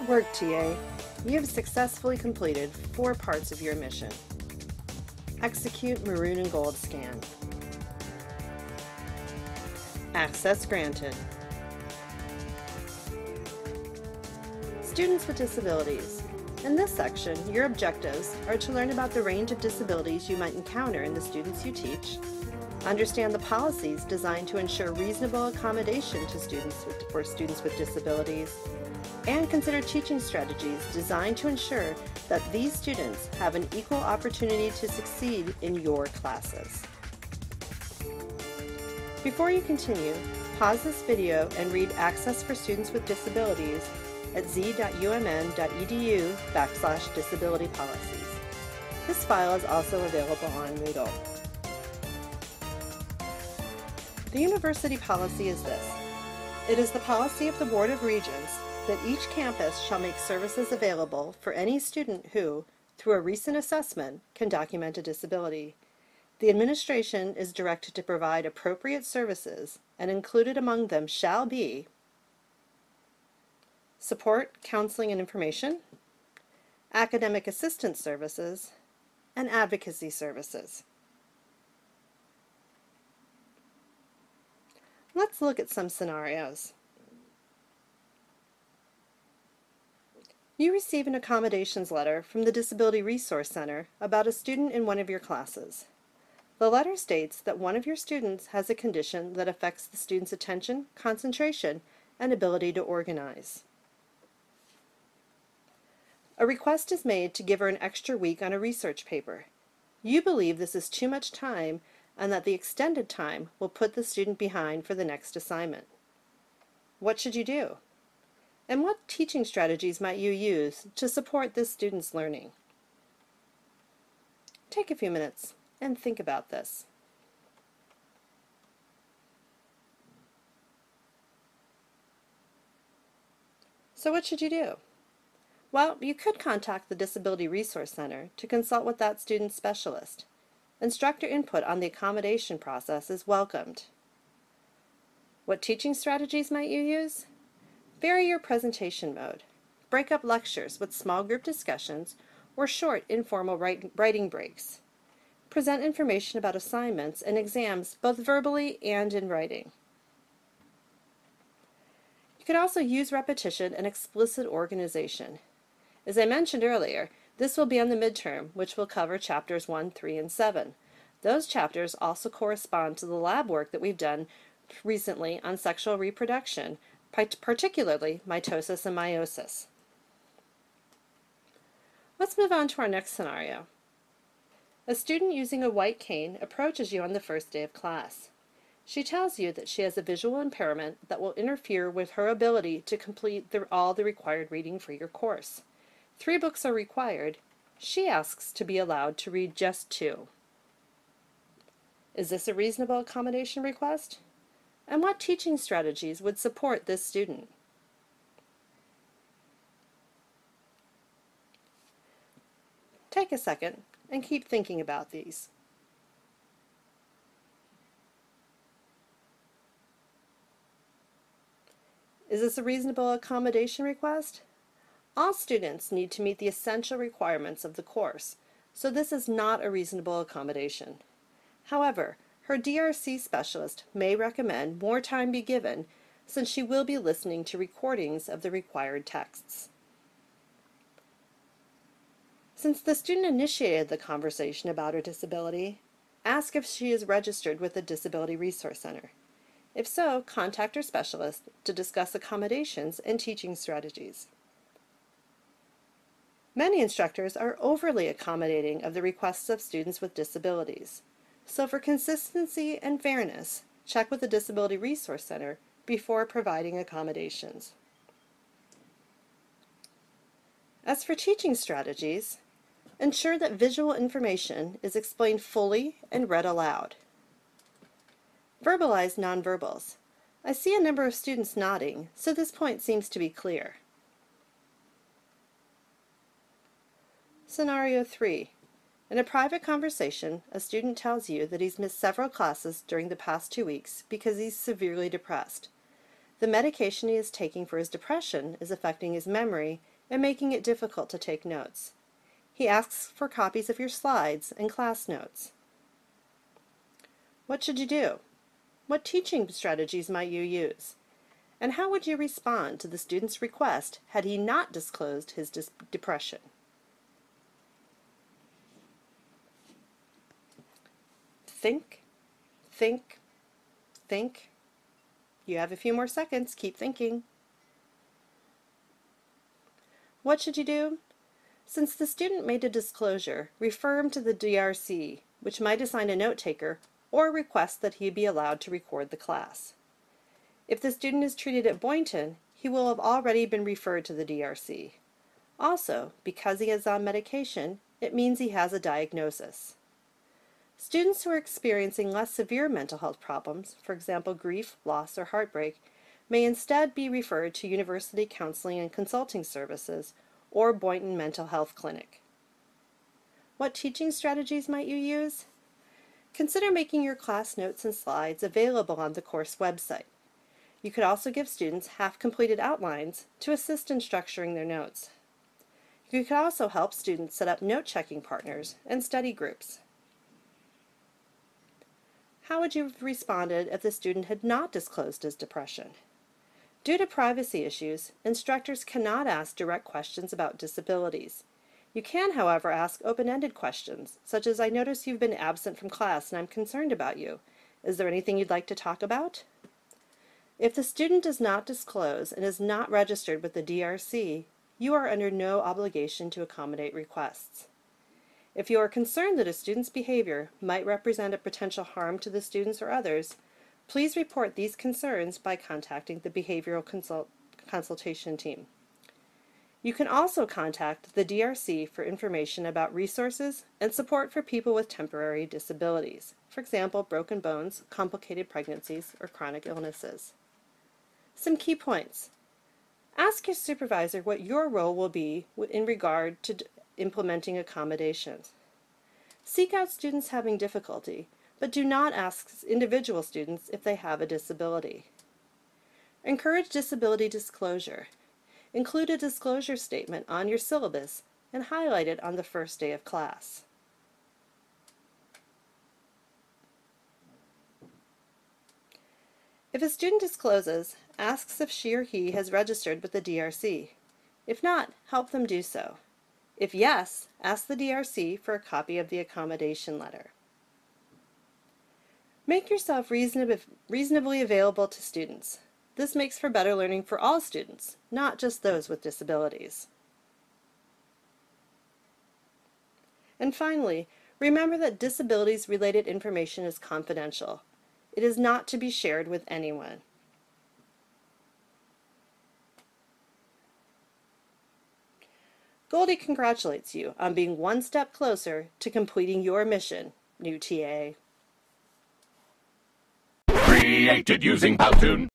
Good work, TA. You have successfully completed 4 parts of your mission. Execute maroon and gold scan. Access granted. Students with disabilities. In this section, your objectives are to learn about the range of disabilities you might encounter in the students you teach, understand the policies designed to ensure reasonable accommodation to for students with disabilities, and consider teaching strategies designed to ensure that these students have an equal opportunity to succeed in your classes. Before you continue, pause this video and read Access for Students with Disabilities at z.umn.edu/disability policies. This file is also available on Moodle. The university policy is this. It is the policy of the Board of Regents that each campus shall make services available for any student who, through a recent assessment, can document a disability. The administration is directed to provide appropriate services, and included among them shall be support, counseling, and information, academic assistance services, and advocacy services. Let's look at some scenarios. You receive an accommodations letter from the Disability Resource Center about a student in one of your classes. The letter states that one of your students has a condition that affects the student's attention, concentration, and ability to organize. A request is made to give her an extra week on a research paper. You believe this is too much time and that the extended time will put the student behind for the next assignment. What should you do? And what teaching strategies might you use to support this student's learning? Take a few minutes and think about this. So what should you do? Well, you could contact the Disability Resource Center to consult with that student's specialist. Instructor input on the accommodation process is welcomed. What teaching strategies might you use? Vary your presentation mode. Break up lectures with small group discussions or short informal writing breaks. Present information about assignments and exams both verbally and in writing. You could also use repetition and explicit organization. As I mentioned earlier, this will be on the midterm, which will cover chapters 1, 3, and 7. Those chapters also correspond to the lab work that we've done recently on sexual reproduction, particularly mitosis and meiosis. Let's move on to our next scenario. A student using a white cane approaches you on the first day of class. She tells you that she has a visual impairment that will interfere with her ability to complete all the required reading for your course. 3 books are required. She asks to be allowed to read just 2. Is this a reasonable accommodation request? And what teaching strategies would support this student? Take a second and keep thinking about these. Is this a reasonable accommodation request? All students need to meet the essential requirements of the course, so this is not a reasonable accommodation. However, her DRC specialist may recommend more time be given since she will be listening to recordings of the required texts. Since the student initiated the conversation about her disability, ask if she is registered with the Disability Resource Center. If so, contact her specialist to discuss accommodations and teaching strategies. Many instructors are overly accommodating of the requests of students with disabilities. So for consistency and fairness, check with the Disability Resource Center before providing accommodations. As for teaching strategies, ensure that visual information is explained fully and read aloud. Verbalize nonverbals. I see a number of students nodding, so this point seems to be clear. Scenario 3. In a private conversation, a student tells you that he's missed several classes during the past 2 weeks because he's severely depressed. The medication he is taking for his depression is affecting his memory and making it difficult to take notes. He asks for copies of your slides and class notes. What should you do? What teaching strategies might you use? And how would you respond to the student's request had he not disclosed his depression? Think, think, think. You have a few more seconds. Keep thinking. What should you do? Since the student made a disclosure, refer him to the DRC, which might assign a note taker or request that he be allowed to record the class. If the student is treated at Boynton, he will have already been referred to the DRC. Also, because he is on medication, it means he has a diagnosis. Students who are experiencing less severe mental health problems, for example grief, loss, or heartbreak, may instead be referred to University Counseling and Consulting Services or Boynton Mental Health Clinic. What teaching strategies might you use? Consider making your class notes and slides available on the course website. You could also give students half-completed outlines to assist in structuring their notes. You could also help students set up note-checking partners and study groups. How would you have responded if the student had not disclosed his depression? Due to privacy issues, instructors cannot ask direct questions about disabilities. You can, however, ask open-ended questions, such as, I notice you've been absent from class and I'm concerned about you. Is there anything you'd like to talk about? If the student does not disclose and is not registered with the DRC, you are under no obligation to accommodate requests. If you are concerned that a student's behavior might represent a potential harm to the students or others, please report these concerns by contacting the Behavioral Consultation Team. You can also contact the DRC for information about resources and support for people with temporary disabilities, for example, broken bones, complicated pregnancies, or chronic illnesses. Some key points. Ask your supervisor what your role will be in regard to implementing accommodations. Seek out students having difficulty, but do not ask individual students if they have a disability. Encourage disability disclosure. Include a disclosure statement on your syllabus and highlight it on the first day of class. If a student discloses, ask if she or he has registered with the DRC. If not, help them do so. If yes, ask the DRC for a copy of the accommodation letter. Make yourself reasonably available to students. This makes for better learning for all students, not just those with disabilities. And finally, remember that disabilities-related information is confidential. It is not to be shared with anyone. Goldie congratulates you on being one step closer to completing your mission, new TA. Created using Powtoon.